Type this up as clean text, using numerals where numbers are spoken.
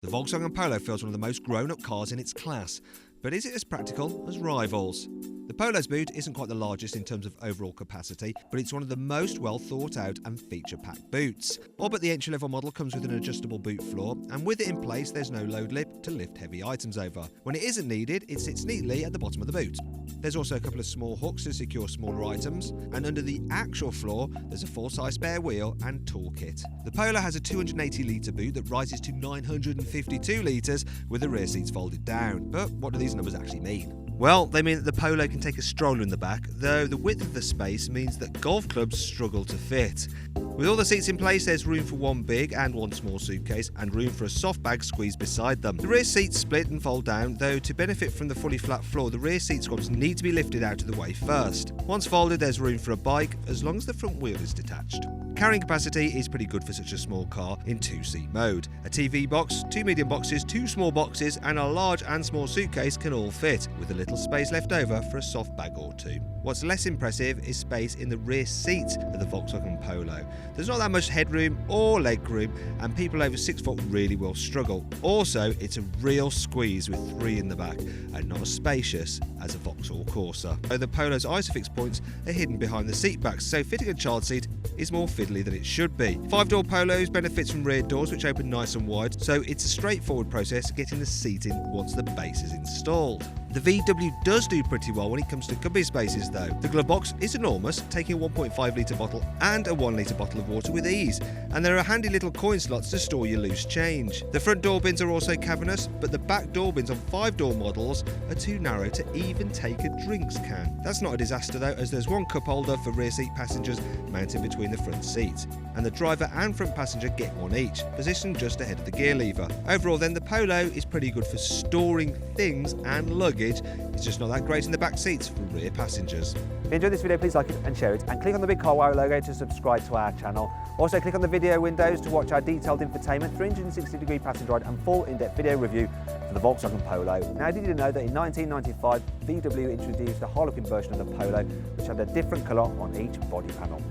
The Volkswagen Polo feels one of the most grown-up cars in its class, but is it as practical as rivals? The Polo's boot isn't quite the largest in terms of overall capacity, but it's one of the most well thought out and feature-packed boots. All but the entry-level model comes with an adjustable boot floor, and with it in place there's no load lip to lift heavy items over. When it isn't needed, it sits neatly at the bottom of the boot. There's also a couple of small hooks to secure smaller items, and under the actual floor there's a full-size spare wheel and toolkit. The Polo has a 280 litre boot that rises to 952 litres with the rear seats folded down. But what do these numbers actually mean? Well, they mean that the Polo can take a stroller in the back, though the width of the space means that golf clubs struggle to fit. With all the seats in place, there's room for one big and one small suitcase, and room for a soft bag squeezed beside them. The rear seats split and fold down, though to benefit from the fully flat floor, the rear seat squabs need to be lifted out of the way first. Once folded, there's room for a bike, as long as the front wheel is detached. Carrying capacity is pretty good for such a small car in two-seat mode. A TV box, two medium boxes, two small boxes, and a large and small suitcase can all fit, with a little space left over for a soft bag or two. What's less impressive is space in the rear seat of the Volkswagen Polo. There's not that much headroom or legroom, and people over 6 foot really will struggle. Also, it's a real squeeze with 3 in the back, and not as spacious as a Vauxhall Corsa. Though the Polo's ISOFIX points are hidden behind the seat backs, so fitting a child seat is more fiddly than it should be. 5-door Polos benefits from rear doors which open nice and wide, so it's a straightforward process getting the seat in once the base is installed. The VW does do pretty well when it comes to cubby spaces though. The glove box is enormous, taking a 1.5 litre bottle and a 1 litre bottle of water with ease, and there are handy little coin slots to store your loose change. The front door bins are also cavernous, but the back door bins on 5-door models are too narrow to even take a drinks can. That's not a disaster though, as there's one cup holder for rear seat passengers mounted between the front seats, and the driver and front passenger get one each, positioned just ahead of the gear lever. Overall then, the Polo is pretty good for storing things and luggage. It's just not that great in the back seats for rear passengers. If you enjoyed this video, please like it and share it, and click on the big carwow logo to subscribe to our channel. Also click on the video windows to watch our detailed infotainment, 360-degree passenger ride and full in-depth video review for the Volkswagen Polo. Now, did you know that in 1995 VW introduced a harlequin version of the Polo which had a different colour on each body panel?